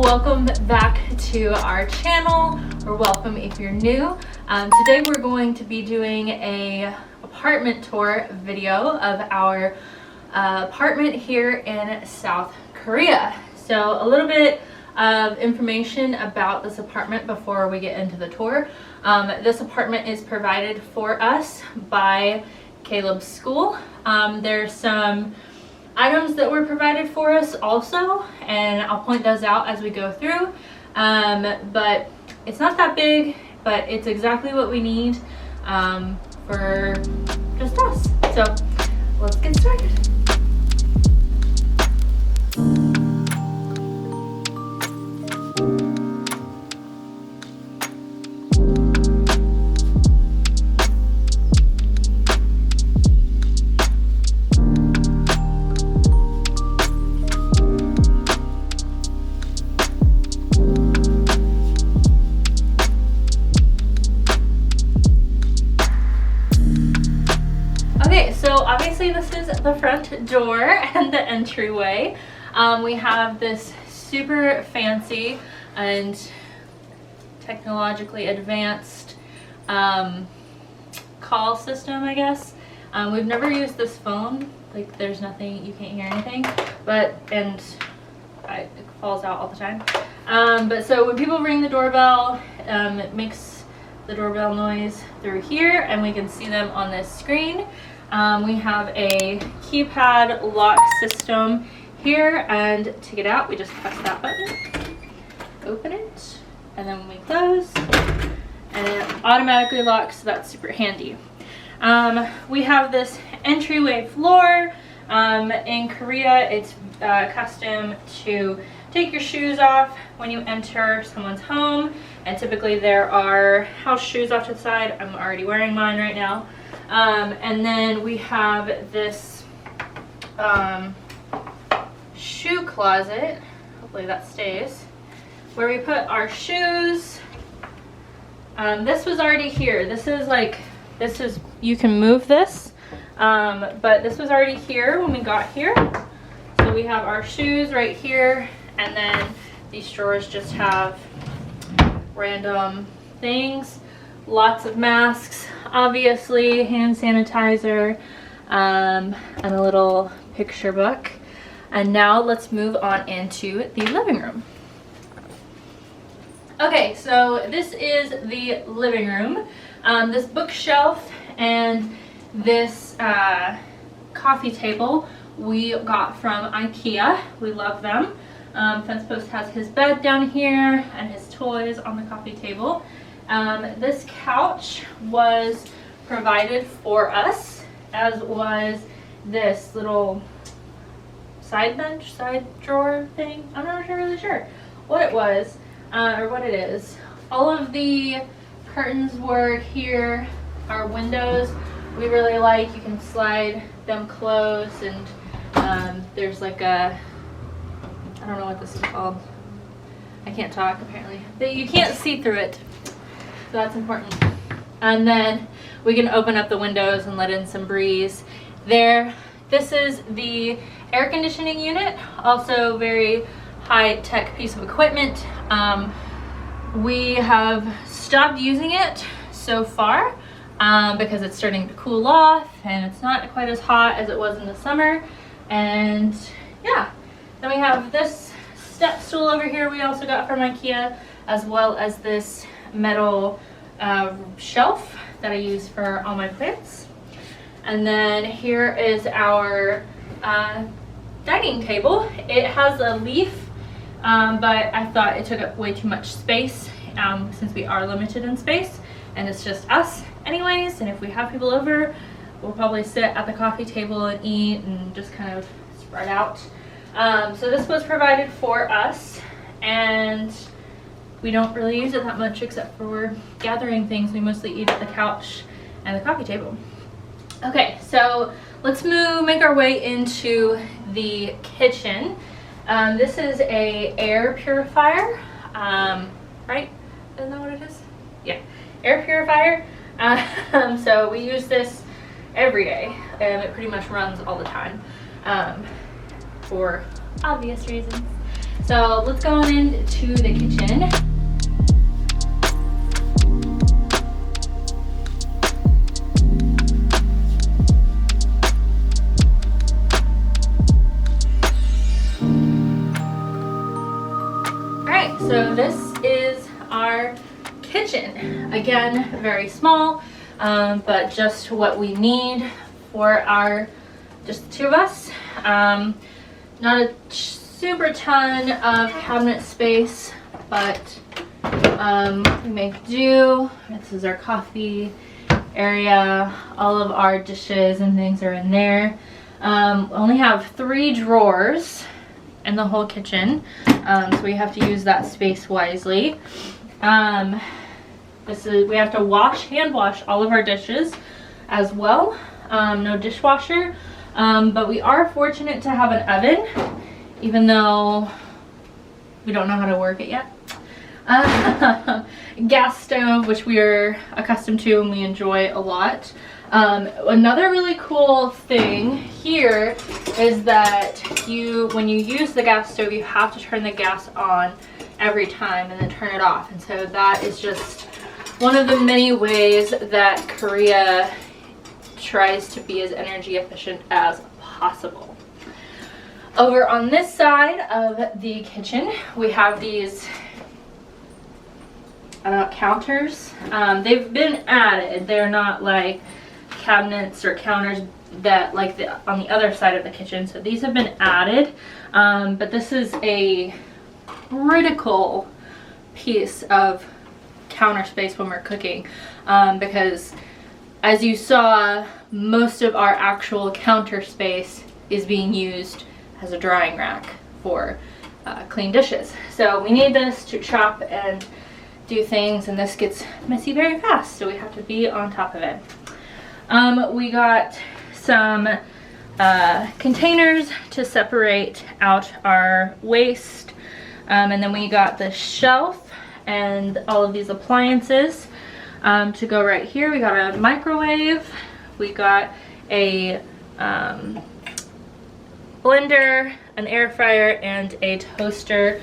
welcome back to our channel, or welcome if you're new. Today we're going to be doing a apartment tour video of our apartment here in South Korea. So a little bit of information about this apartment before we get into the tour. This apartment is provided for us by Caleb's school. There's some items that were provided for us also, and I'll point those out as we go through. But it's not that big, but it's exactly what we need for just us. So let's get started. So obviously this is the front door and the entryway. We have this super fancy and technologically advanced call system, I guess. We've never used this phone. Like, there's nothing, you can't hear anything, and it falls out all the time. But so when people ring the doorbell, it makes the doorbell noise through here, and we can see them on this screen. We have a keypad lock system here, and to get out we just press that button, open it, and then when we close, and it automatically locks, so that's super handy. We have this entryway floor. In Korea it's custom to take your shoes off when you enter someone's home, and typically there are house shoes off to the side. I'm already wearing mine right now. And then we have this shoe closet, hopefully that stays, where we put our shoes. This was already here. This is, you can move this, but this was already here when we got here. So we have our shoes right here, and then these drawers just have random things. Lots of masks, obviously, hand sanitizer, and a little picture book. And now let's move on into the living room. Okay, so this is the living room. This bookshelf and this coffee table we got from IKEA. We love them. Fence Post has his bed down here and his toys on the coffee table. This couch was provided for us, as was this little side bench, side drawer thing. I'm not really sure what it was, or what it is. All of the curtains were here. Our windows, we really like. You can slide them closed, and there's like a, I don't know what this is called. I can't talk apparently. But you can't see through it. So that's important. And then we can open up the windows and let in some breeze there. This is the air conditioning unit, also very high-tech piece of equipment. We have stopped using it so far because it's starting to cool off and it's not quite as hot as it was in the summer. And yeah, then we have this step stool over here we also got from IKEA, as well as this metal shelf that I use for all my plants. And then here is our dining table. It has a leaf, but I thought it took up way too much space since we are limited in space and it's just us anyways, and if we have people over, we'll probably sit at the coffee table and eat and just kind of spread out. So this was provided for us, and we don't really use it that much except for gathering things. We mostly eat at the couch and the coffee table. Okay, so let's make our way into the kitchen. This is a air purifier, right? Isn't that what it is? Yeah, air purifier. So we use this every day, and it pretty much runs all the time for obvious reasons. So let's go on into the kitchen. Alright, so this is our kitchen. Again, very small, but just what we need for just the two of us. Not a super ton of cabinet space, but we make do. This is our coffee area. All of our dishes and things are in there. Only have 3 drawers in the whole kitchen, so we have to use that space wisely. We have to hand wash all of our dishes as well. No dishwasher, but we are fortunate to have an oven, even though we don't know how to work it yet. Gas stove, which we are accustomed to and we enjoy a lot. Another really cool thing here is that when you use the gas stove, you have to turn the gas on every time and then turn it off. And so that is just one of the many ways that Korea tries to be as energy efficient as possible. Over on this side of the kitchen, we have these counters. They've been added. They're not like cabinets or counters that on the other side of the kitchen. So these have been added, but this is a critical piece of counter space when we're cooking, because as you saw, most of our actual counter space is being used as a drying rack for clean dishes. So we need this to chop and do things, and this gets messy very fast, so we have to be on top of it. We got some containers to separate out our waste, and then we got the shelf and all of these appliances to go right here. We got a microwave, we got a blender, an air fryer, and a toaster.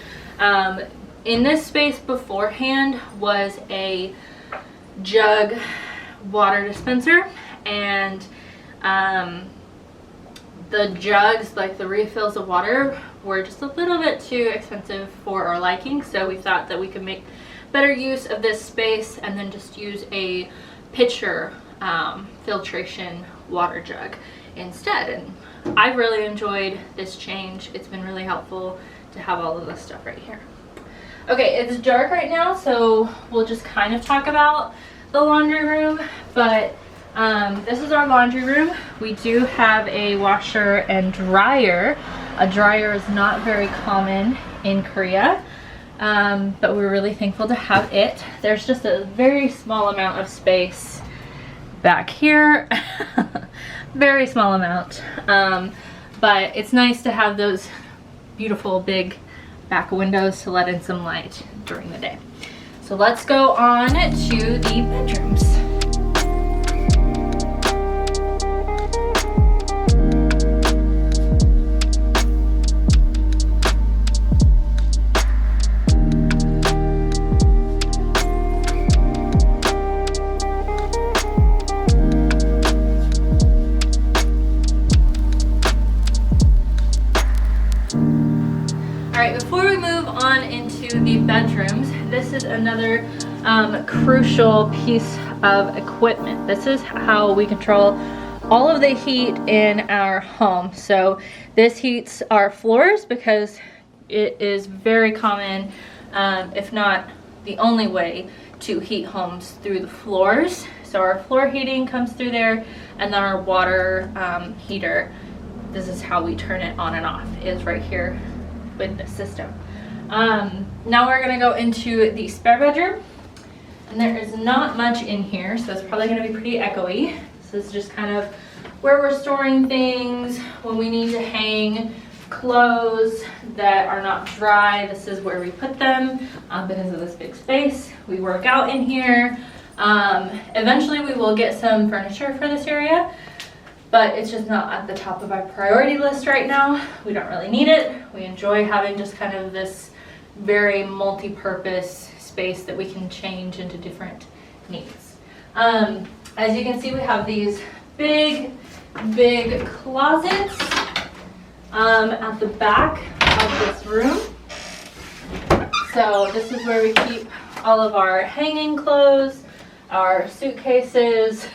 In this space beforehand was a jug water dispenser, and the jugs, like the refills of water, were just a little bit too expensive for our liking, so we thought that we could make better use of this space and then just use a pitcher filtration water jug instead. And I've really enjoyed this change. It's been really helpful to have all of this stuff right here. Okay, it's dark right now, so we'll just kind of talk about the laundry room, but this is our laundry room. We do have a washer and dryer. A dryer is not very common in Korea, but we're really thankful to have it. There's just a very small amount of space back here. Very small amount, but it's nice to have those beautiful big back windows to let in some light during the day. So let's go on to the bedrooms. Before we move on into the bedrooms, this is another crucial piece of equipment. This is how we control all of the heat in our home. So this heats our floors because it is very common, if not the only way, to heat homes through the floors. So our floor heating comes through there, and then our water heater, this is how we turn it on and off, is right here with the system. Now we're gonna go into the spare bedroom, and there is not much in here, so it's probably gonna be pretty echoey. This is just kind of where we're storing things when we need to hang clothes that are not dry. This is where we put them because of this big space. We work out in here. Eventually we will get some furniture for this area, but it's just not at the top of our priority list right now. We don't really need it. We enjoy having just kind of this very multi-purpose space that we can change into different needs. As you can see, we have these big closets at the back of this room. So this is where we keep all of our hanging clothes, our suitcases.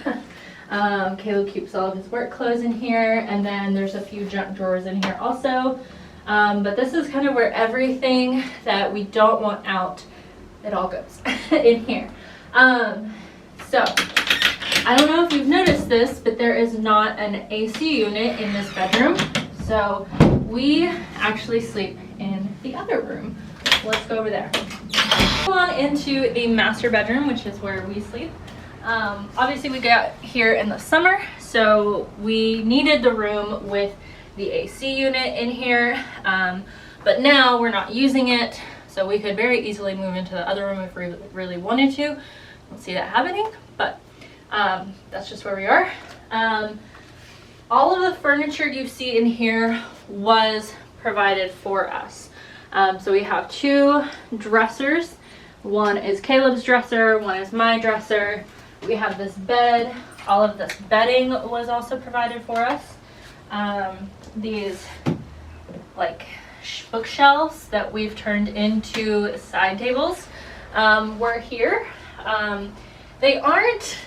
Caleb keeps all of his work clothes in here, and then there's a few junk drawers in here also. But this is kind of where everything that we don't want out, it all goes in here. So I don't know if you've noticed this, but there is not an AC unit in this bedroom. So we actually sleep in the other room. Let's go over there. Along into the master bedroom, which is where we sleep. Obviously we got here in the summer, so we needed the room with the AC unit in here, but now we're not using it, so we could very easily move into the other room if we really wanted to. Don't see that happening, but that's just where we are. All of the furniture you see in here was provided for us. So we have 2 dressers. One is Caleb's dresser, one is my dresser. We have this bed. All of this bedding was also provided for us. These like bookshelves that we've turned into side tables were here. They aren't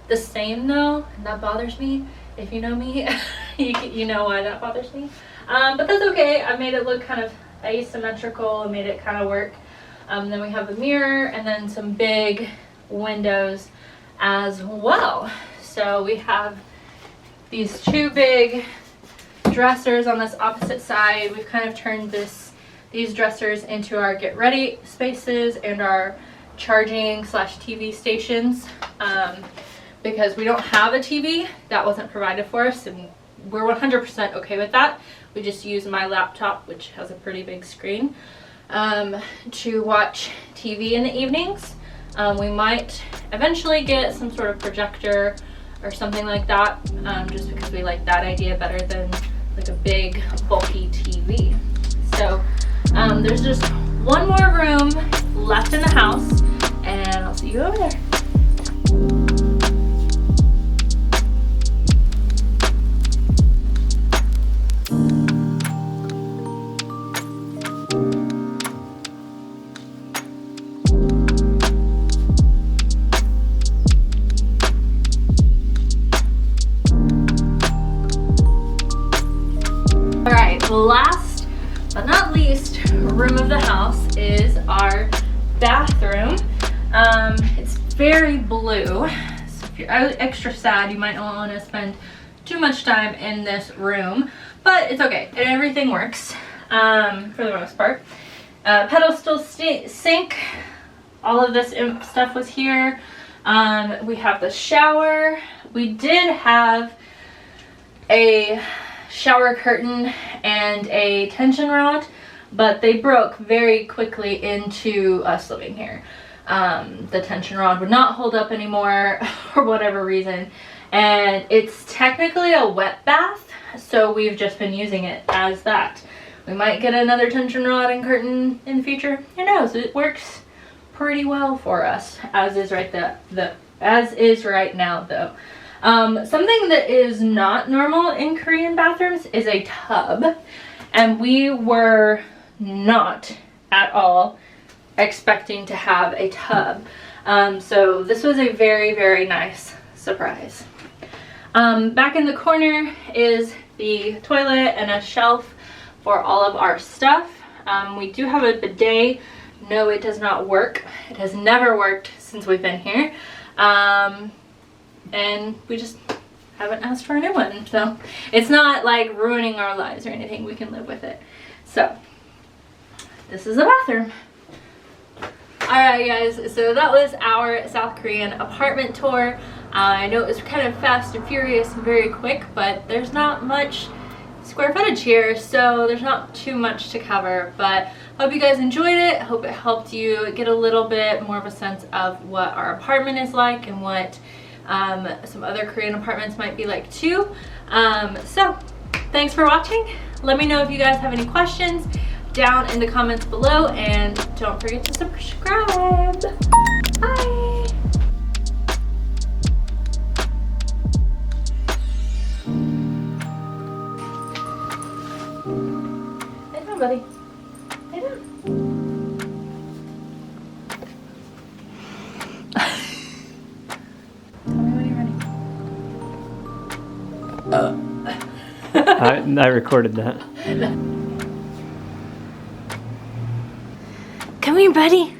the same though, and that bothers me. If you know me, you know why that bothers me. But that's okay. I made it look kind of asymmetrical and made it kind of work. Then we have a mirror and then some big windows as well. So we have these 2 big dressers on this opposite side. We've kind of turned these dressers into our get ready spaces and our charging / TV stations, because we don't have a TV. That wasn't provided for us, and we're 100% okay with that. We just use my laptop, which has a pretty big screen, to watch TV in the evenings. We might eventually get some sort of projector or something like that, just because we like that idea better than like a big bulky TV. So there's just one more room left in the house, and I'll see you over there. Last but not least room of the house is our bathroom. It's very blue, so if you're extra sad, you might not want to spend too much time in this room, but it's okay. Everything works for the most part. Pedestal sink, all of this stuff was here. We have the shower. We did have a shower curtain and a tension rod, but they broke very quickly into us living here. The tension rod would not hold up anymore for whatever reason, and it's technically a wet bath, so we've just been using it as that. We might get another tension rod and curtain in the future. Who knows? It works pretty well for us as is right now though. Something that is not normal in Korean bathrooms is a tub, and we were not at all expecting to have a tub. So this was a very nice surprise. Back in the corner is the toilet and a shelf for all of our stuff. We do have a bidet. No, it does not work. It has never worked since we've been here. And we just haven't asked for a new one, so it's not like ruining our lives or anything. We can live with it. So this is the bathroom. Alright guys, so that was our South Korean apartment tour. I know it was kind of fast and furious and very quick, but there's not much square footage here, so there's not too much to cover, but hope you guys enjoyed it. Hope it helped you get a little bit more of a sense of what our apartment is like and what Some other Korean apartments might be like too. So thanks for watching. Let me know if you guys have any questions down in the comments below, and don't forget to subscribe. Bye. Lay down, buddy. Lay down. Tell me when you're ready. I recorded that. Come here, buddy.